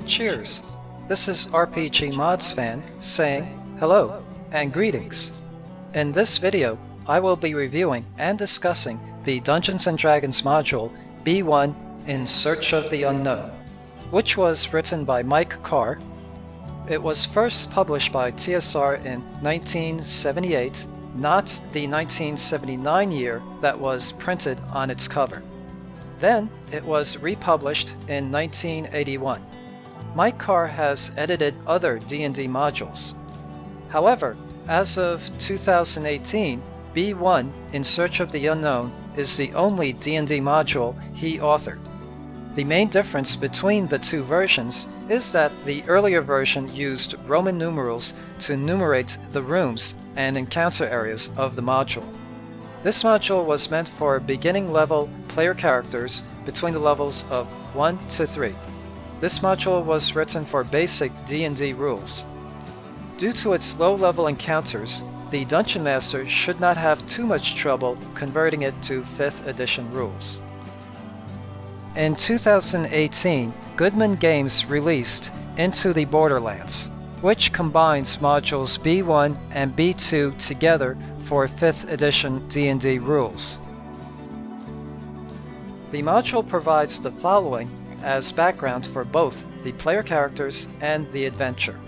Cheers! This is RPGmodsFan saying hello and greetings. In this video, I will be reviewing and discussing the Dungeons & Dragons module B1 In Search of the Unknown, which was written by Mike Carr. It was first published by TSR in 1978, not the 1979 year that was printed on its cover. Then it was republished in 1981. Mike Carr has edited other D&D modules. However, as of 2018, B1 In Search of the Unknown is the only D&D module he authored. The main difference between the two versions is that the earlier version used Roman numerals to numerate the rooms and encounter areas of the module. This module was meant for beginning level player characters between the levels of 1 to 3. This module was written for basic D&D rules. Due to its low-level encounters, the Dungeon Master should not have too much trouble converting it to 5th edition rules. In 2018, Goodman Games released Into the Borderlands, which combines modules B1 and B2 together for 5th edition D&D rules. The module provides the following as background for both the player characters and the adventure.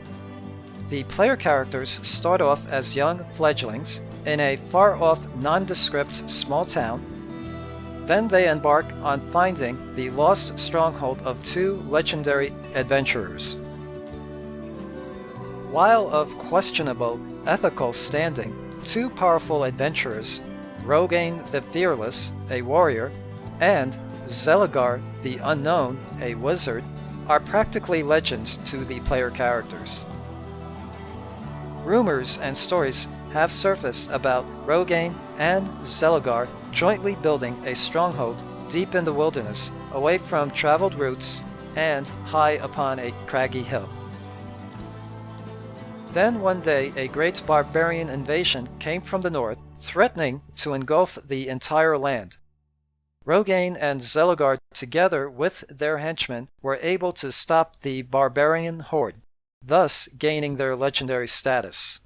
The player characters start off as young fledglings in a far-off, nondescript small town. Then they embark on finding the lost stronghold of two legendary adventurers. While of questionable ethical standing, two powerful adventurers, Rogaine the Fearless, a warrior, and Zeligar the Unknown, a wizard, are practically legends to the player characters. Rumors and stories have surfaced about Rogaine and Zeligar jointly building a stronghold deep in the wilderness, away from traveled routes and high upon a craggy hill. Then one day a great barbarian invasion came from the north, threatening to engulf the entire land. Rogaine and Zeligar, together with their henchmen, were able to stop the barbarian horde, thus gaining their legendary status.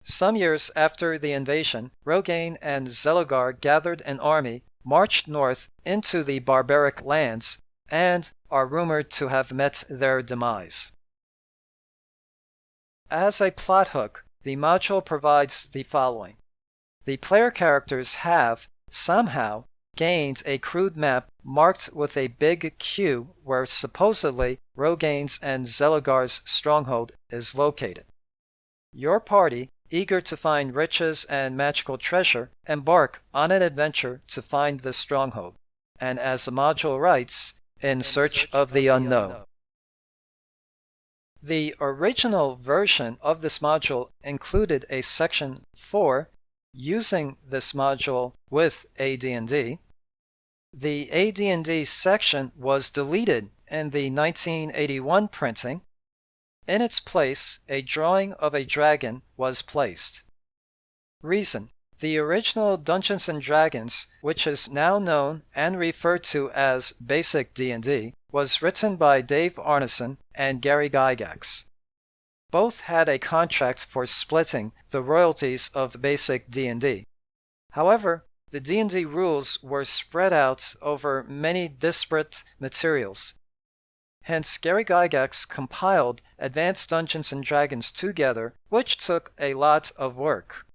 Some years after the invasion, Rogaine and Zeligar gathered an army, marched north into the barbaric lands, and are rumored to have met their demise. As a plot hook, the module provides the following. The player characters have, somehow, gained a crude map marked with a big Q where supposedly Rogaine's and Zeligar's stronghold is located. Your party, eager to find riches and magical treasure, embark on an adventure to find the stronghold, and as the module writes, in search of the unknown. The original version of this module included a section 4 using this module with AD&D. The AD&D section was deleted in the 1981 printing. In its place, a drawing of a dragon was placed. Reason: the original Dungeons & Dragons, which is now known and referred to as Basic D&D, was written by Dave Arneson and Gary Gygax. Both had a contract for splitting the royalties of Basic D&D. However, the D&D rules were spread out over many disparate materials. Hence, Gary Gygax compiled Advanced Dungeons & Dragons together, which took a lot of work.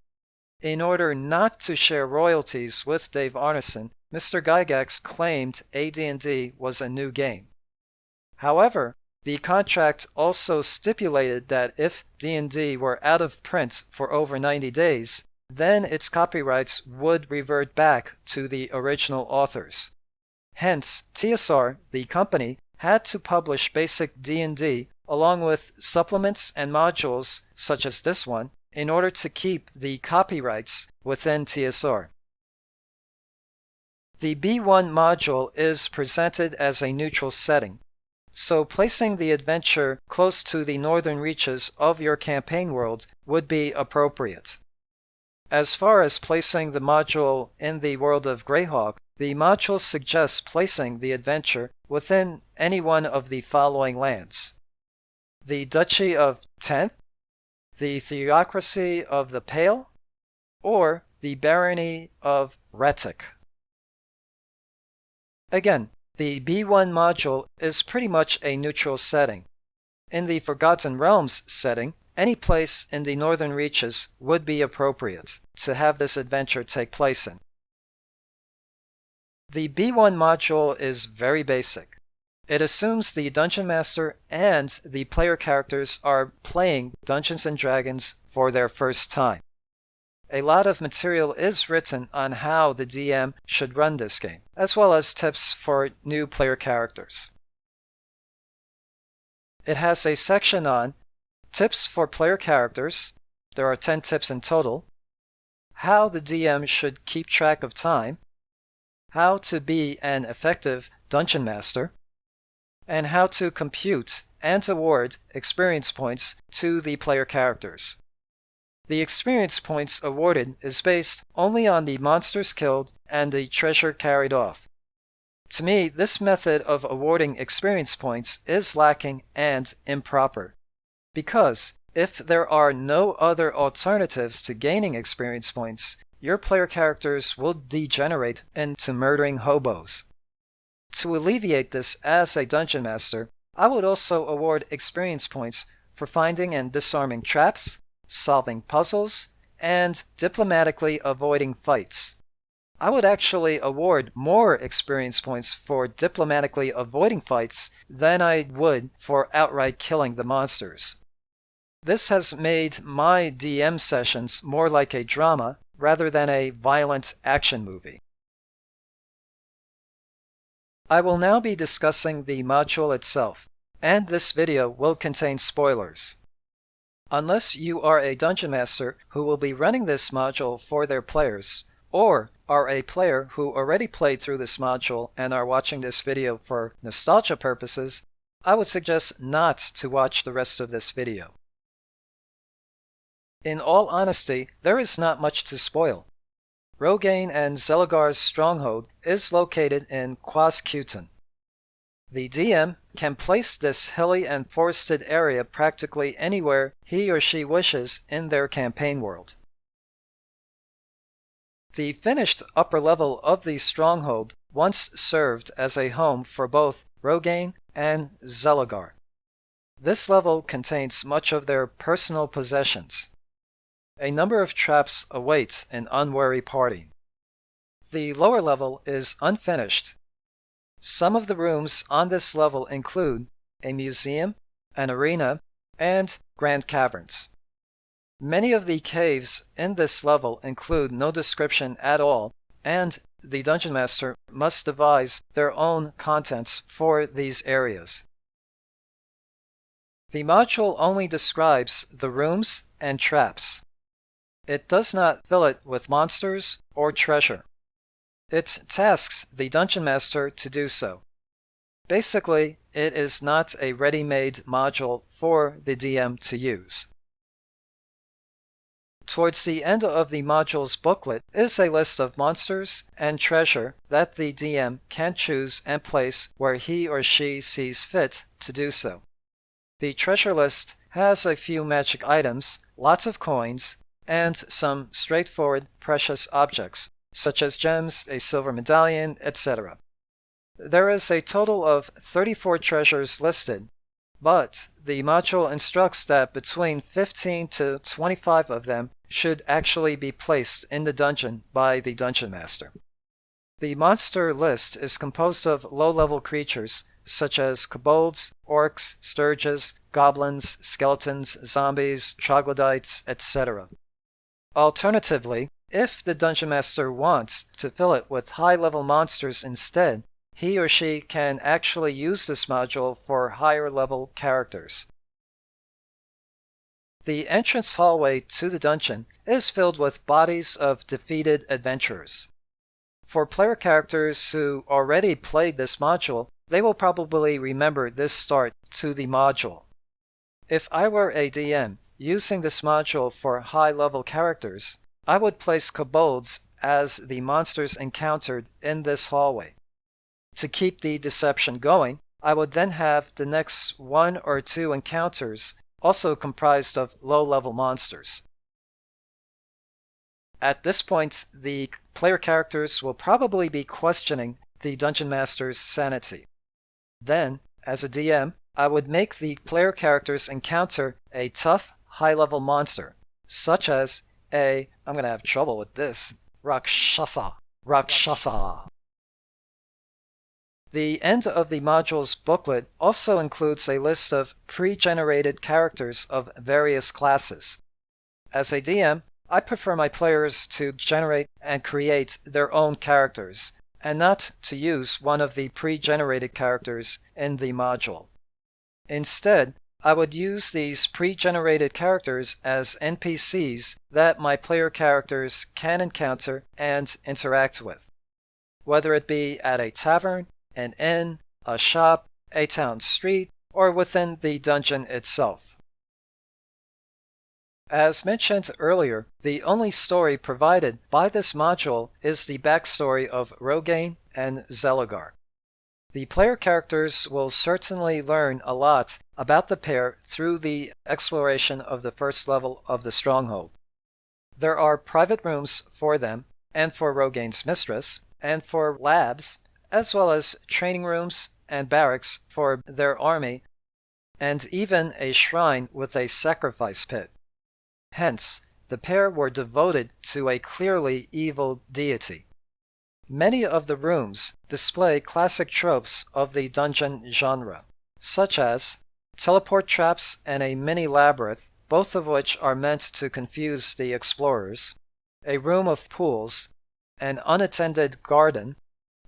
In order not to share royalties with Dave Arneson, Mr. Gygax claimed AD&D was a new game. However, the contract also stipulated that if D&D were out of print for over 90 days, then its copyrights would revert back to the original authors. Hence, TSR, the company, had to publish Basic D&D along with supplements and modules such as this one in order to keep the copyrights within TSR. The B1 module is presented as a neutral setting, so placing the adventure close to the northern reaches of your campaign world would be appropriate. As far as placing the module in the world of Greyhawk, the module suggests placing the adventure within any one of the following lands: the Duchy of Tenth, the Theocracy of the Pale, or the Barony of Retic. Again, the B1 module is pretty much a neutral setting. In the Forgotten Realms setting, any place in the Northern Reaches would be appropriate to have this adventure take place in. The B1 module is very basic. It assumes the Dungeon Master and the player characters are playing Dungeons & Dragons for their first time. A lot of material is written on how the DM should run this game, as well as tips for new player characters. It has a section on tips for player characters. There are 10 tips in total. How the DM should keep track of time. How to be an effective Dungeon Master. And how to compute and award experience points to the player characters. The experience points awarded is based only on the monsters killed and the treasure carried off. To me, this method of awarding experience points is lacking and improper, because if there are no other alternatives to gaining experience points, your player characters will degenerate into murdering hobos. To alleviate this as a Dungeon Master, I would also award experience points for finding and disarming traps, solving puzzles, and diplomatically avoiding fights. I would actually award more experience points for diplomatically avoiding fights than I would for outright killing the monsters. This has made my DM sessions more like a drama rather than a violent action movie. I will now be discussing the module itself, and this video will contain spoilers. Unless you are a Dungeon Master who will be running this module for their players, or are a player who already played through this module and are watching this video for nostalgia purposes, I would suggest not to watch the rest of this video. In all honesty, there is not much to spoil. Rogaine and Zeligar's stronghold is located in Quascuton. The DM can place this hilly and forested area practically anywhere he or she wishes in their campaign world. The finished upper level of the stronghold once served as a home for both Rogaine and Zeligar. This level contains much of their personal possessions. A number of traps await an unwary party. The lower level is unfinished. Some of the rooms on this level include a museum, an arena, and grand caverns. Many of the caves in this level include no description at all, and the Dungeon Master must devise their own contents for these areas. The module only describes the rooms and traps. It does not fill it with monsters or treasure. It tasks the Dungeon Master to do so. Basically, it is not a ready-made module for the DM to use. Towards the end of the module's booklet is a list of monsters and treasure that the DM can choose and place where he or she sees fit to do so. The treasure list has a few magic items, lots of coins, and some straightforward precious objects, such as gems, a silver medallion, etc. There is a total of 34 treasures listed, but the module instructs that between 15 to 25 of them should actually be placed in the dungeon by the Dungeon Master. The monster list is composed of low-level creatures such as kobolds, orcs, sturges, goblins, skeletons, zombies, troglodytes, etc. Alternatively, if the Dungeon Master wants to fill it with high-level monsters instead, he or she can actually use this module for higher-level characters. The entrance hallway to the dungeon is filled with bodies of defeated adventurers. For player characters who already played this module, they will probably remember this start to the module. If I were a DM using this module for high-level characters, I would place kobolds as the monsters encountered in this hallway. To keep the deception going, I would then have the next 1 or 2 encounters also comprised of low-level monsters. At this point, the player characters will probably be questioning the Dungeon Master's sanity. Then, as a DM, I would make the player characters encounter a tough, high-level monster, such as I'm going to have trouble with this, Rakshasa. The end of the module's booklet also includes a list of pre-generated characters of various classes. As a DM, I prefer my players to generate and create their own characters, and not to use one of the pre-generated characters in the module. Instead, I would use these pre-generated characters as NPCs that my player characters can encounter and interact with, whether it be at a tavern, an inn, a shop, a town street, or within the dungeon itself. As mentioned earlier, the only story provided by this module is the backstory of Rogaine and Zeligar. The player characters will certainly learn a lot about the pair through the exploration of the first level of the stronghold. There are private rooms for them, and for Rogaine's mistress, and for labs, as well as training rooms and barracks for their army, and even a shrine with a sacrifice pit. Hence, the pair were devoted to a clearly evil deity. Many of the rooms display classic tropes of the dungeon genre, such as teleport traps and a mini labyrinth, both of which are meant to confuse the explorers, a room of pools, an unattended garden,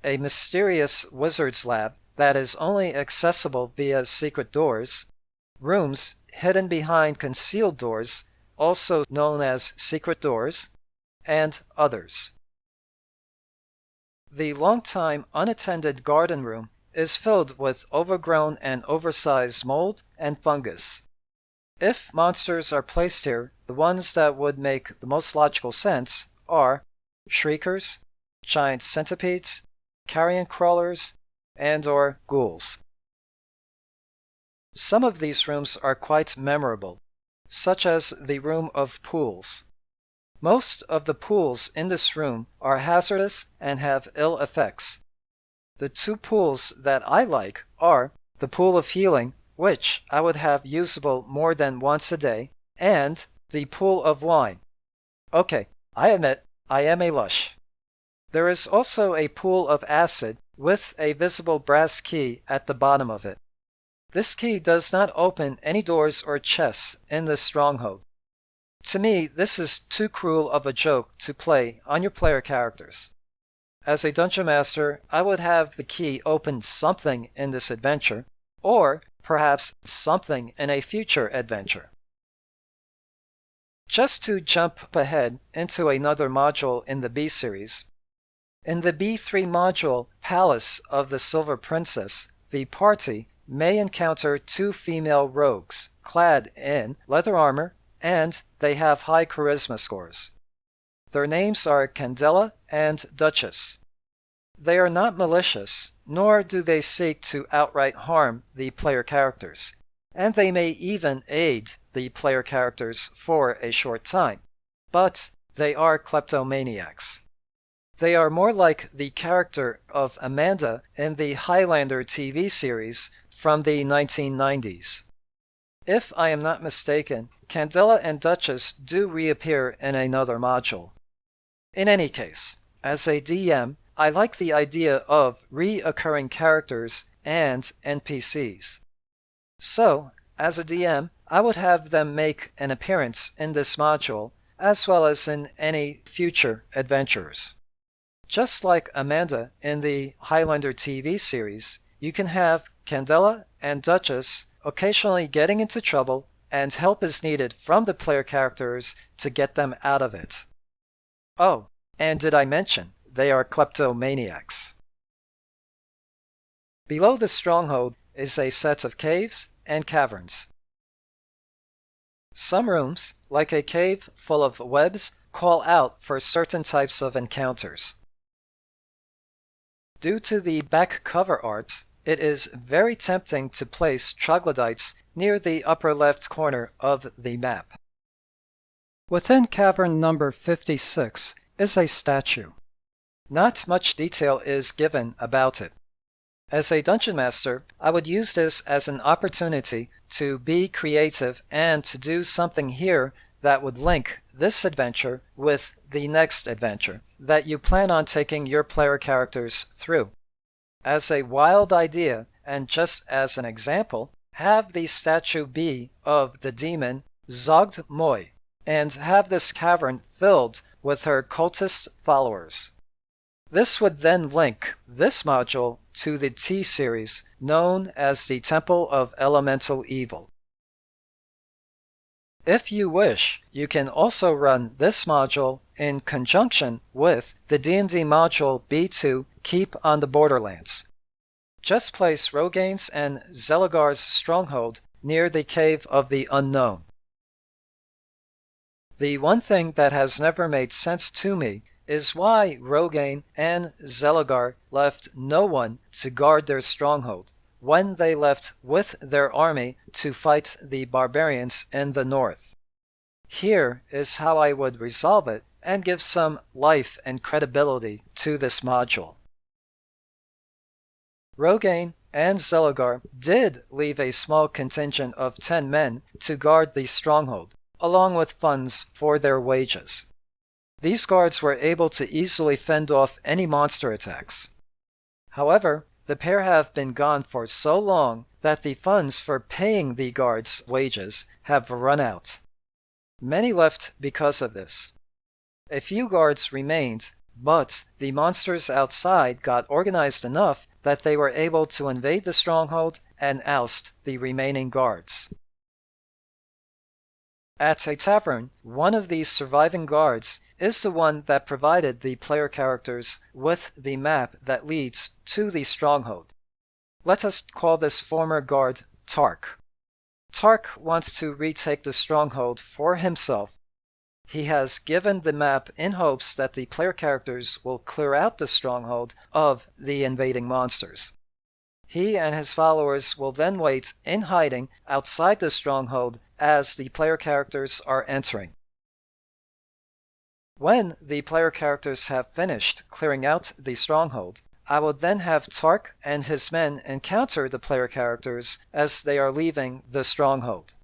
a mysterious wizard's lab that is only accessible via secret doors, rooms hidden behind concealed doors, also known as secret doors, and others. The long-time unattended garden room is filled with overgrown and oversized mold and fungus. If monsters are placed here, the ones that would make the most logical sense are shriekers, giant centipedes, carrion crawlers, and/or ghouls. Some of these rooms are quite memorable, such as the room of pools. Most of the pools in this room are hazardous and have ill effects. The 2 pools that I like are the Pool of Healing, which I would have usable more than once a day, and the Pool of Wine. Okay, I admit, I am a lush. There is also a pool of acid with a visible brass key at the bottom of it. This key does not open any doors or chests in the stronghold. To me, this is too cruel of a joke to play on your player characters. As a Dungeon Master, I would have the key open something in this adventure, or perhaps something in a future adventure. Just to jump ahead into another module in the B series, in the B3 module, Palace of the Silver Princess, the party may encounter 2 female rogues, clad in leather armor, and they have high charisma scores. Their names are Candela and Duchess. They are not malicious, nor do they seek to outright harm the player characters, and they may even aid the player characters for a short time, but they are kleptomaniacs. They are more like the character of Amanda in the Highlander TV series from the 1990s. If I am not mistaken, Candela and Duchess do reappear in another module. In any case, as a DM, I like the idea of reoccurring characters and NPCs. So, as a DM, I would have them make an appearance in this module, as well as in any future adventures. Just like Amanda in the Highlander TV series, you can have Candela and Duchess occasionally getting into trouble, and help is needed from the player characters to get them out of it. Oh, and did I mention they are kleptomaniacs? Below the stronghold is a set of caves and caverns. Some rooms, like a cave full of webs, call out for certain types of encounters. Due to the back cover art, it is very tempting to place troglodytes near the upper left corner of the map. Within cavern number 56 is a statue. Not much detail is given about it. As a dungeon master, I would use this as an opportunity to be creative and to do something here that would link this adventure with the next adventure that you plan on taking your player characters through. As a wild idea, and just as an example, have the statue be of the demon Zogd Moy, and have this cavern filled with her cultist followers. This would then link this module to the T-series known as the Temple of Elemental Evil. If you wish, you can also run this module in conjunction with the D&D Module B2 Keep on the Borderlands. Just place Rogain's and Zeligar's stronghold near the Cave of the Unknown. The one thing that has never made sense to me is why Rogain and Zeligar left no one to guard their stronghold when they left with their army to fight the barbarians in the north. Here is how I would resolve it and give some life and credibility to this module. Rogain and Zeligar did leave a small contingent of 10 men to guard the stronghold, along with funds for their wages. These guards were able to easily fend off any monster attacks. However, the pair have been gone for so long that the funds for paying the guards' wages have run out. Many left because of this. A few guards remained, but the monsters outside got organized enough that they were able to invade the stronghold and oust the remaining guards. At a tavern, one of these surviving guards is the one that provided the player characters with the map that leads to the stronghold. Let us call this former guard Tark. Tark wants to retake the stronghold for himself. He has given the map in hopes that the player characters will clear out the stronghold of the invading monsters. He and his followers will then wait in hiding outside the stronghold as the player characters are entering. When the player characters have finished clearing out the stronghold, I will then have Tark and his men encounter the player characters as they are leaving the stronghold.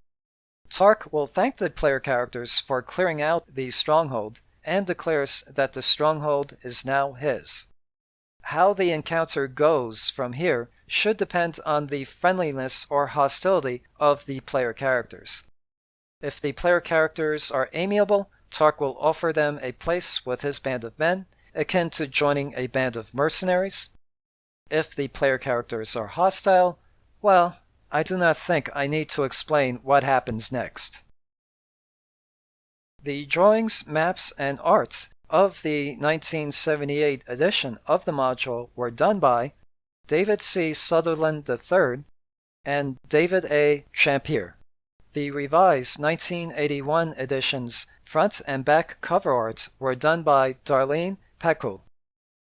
Tark will thank the player characters for clearing out the stronghold and declares that the stronghold is now his. How the encounter goes from here should depend on the friendliness or hostility of the player characters. If the player characters are amiable, Tark will offer them a place with his band of men, akin to joining a band of mercenaries. If the player characters are hostile, well, I do not think I need to explain what happens next. The drawings, maps, and art of the 1978 edition of the module were done by David C. Sutherland III and David A. Champier. The revised 1981 edition's front and back cover art were done by Darlene Pekul.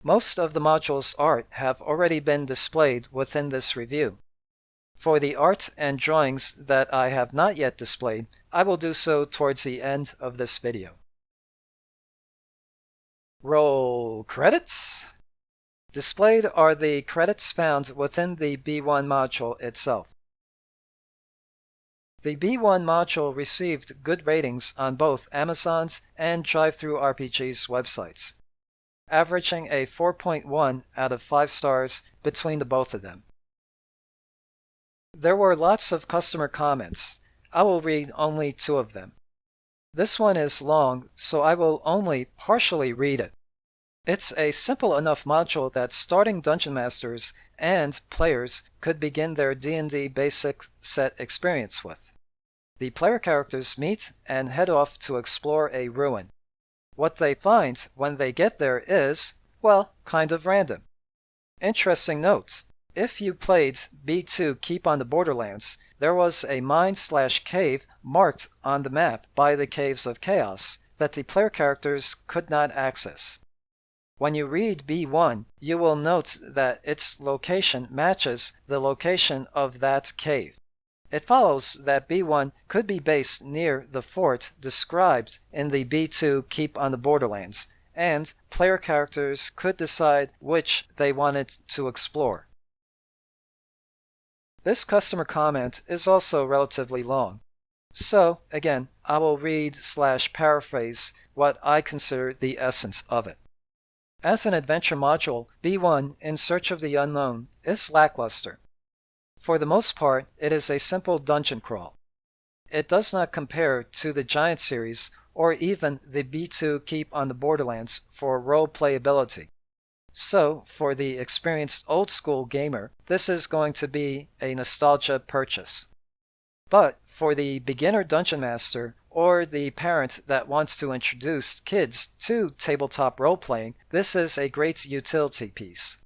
Most of the module's art have already been displayed within this review. For the art and drawings that I have not yet displayed, I will do so towards the end of this video. Roll credits! Displayed are the credits found within the B1 module itself. The B1 module received good ratings on both Amazon's and DriveThruRPG's websites, averaging a 4.1 out of 5 stars between the both of them. There were lots of customer comments. I will read only 2 of them. This one is long, so I will only partially read it. It's a simple enough module that starting Dungeon Masters and players could begin their D&D basic set experience with. The player characters meet and head off to explore a ruin. What they find when they get there is, well, kind of random. Interesting note, if you played B2 Keep on the Borderlands, there was a mine/cave marked on the map by the Caves of Chaos that the player characters could not access. When you read B1, you will note that its location matches the location of that cave. It follows that B1 could be based near the fort described in the B2 Keep on the Borderlands, and player characters could decide which they wanted to explore. This customer comment is also relatively long. So, again, I will read/paraphrase what I consider the essence of it. As an adventure module, B1 In Search of the Unknown is lackluster. For the most part, it is a simple dungeon crawl. It does not compare to the Giant series or even the B2 Keep on the Borderlands for role playability. So, for the experienced old-school gamer, this is going to be a nostalgia purchase. But for the beginner dungeon master or the parent that wants to introduce kids to tabletop role-playing, this is a great utility piece.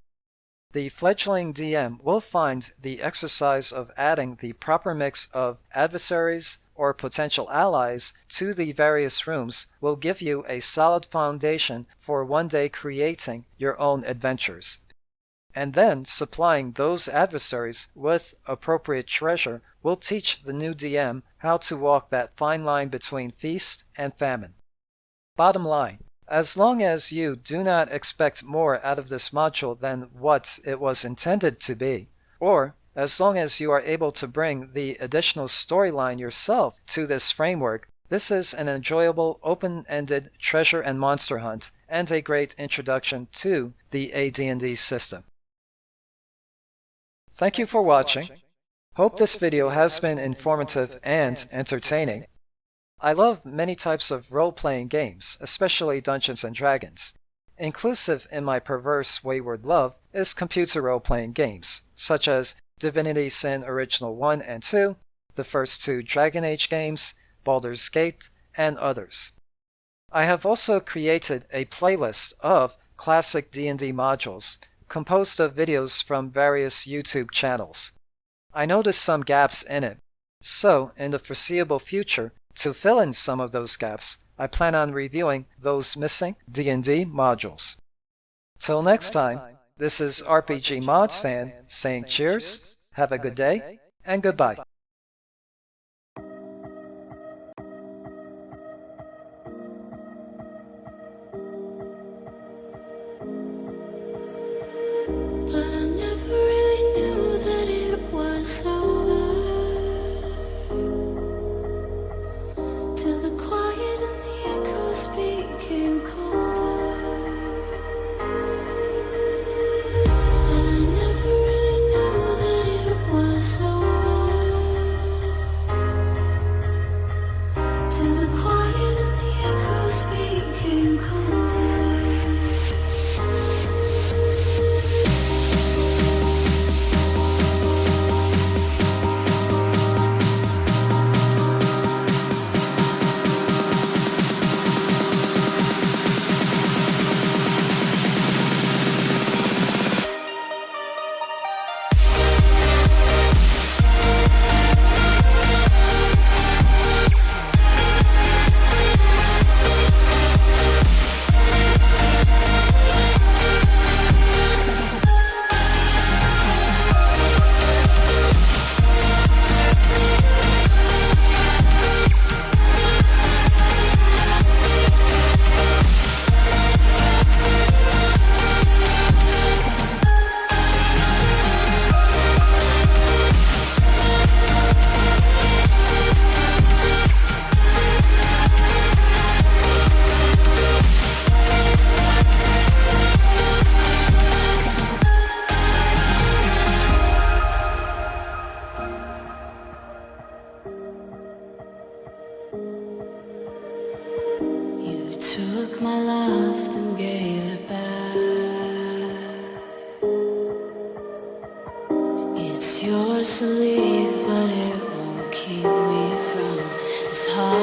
The fledgling DM will find the exercise of adding the proper mix of adversaries or potential allies to the various rooms will give you a solid foundation for one day creating your own adventures. And then supplying those adversaries with appropriate treasure will teach the new DM how to walk that fine line between feast and famine. Bottom line, as long as you do not expect more out of this module than what it was intended to be, or as long as you are able to bring the additional storyline yourself to this framework, this is an enjoyable open-ended treasure and monster hunt and a great introduction to the AD&D system. Thank you for watching. Hope this video has been informative and entertaining. I love many types of role-playing games, especially Dungeons & Dragons. Inclusive in my perverse wayward love is computer role-playing games, such as Divinity Sin Original 1 and 2, the first two Dragon Age games, Baldur's Gate, and others. I have also created a playlist of classic D&D modules, composed of videos from various YouTube channels. I noticed some gaps in it, so in the foreseeable future, to fill in some of those gaps, I plan on reviewing those missing D&D modules. Till next time, this is RPGmodsFan saying cheers, have a good day, and goodbye. But I never really knew that it was over till the quiet and the echoes became colder. And I never really knew that it was over till the quiet and the echoes became colder. You took my love and gave it back. It's yours to leave, but it won't keep me from this heart.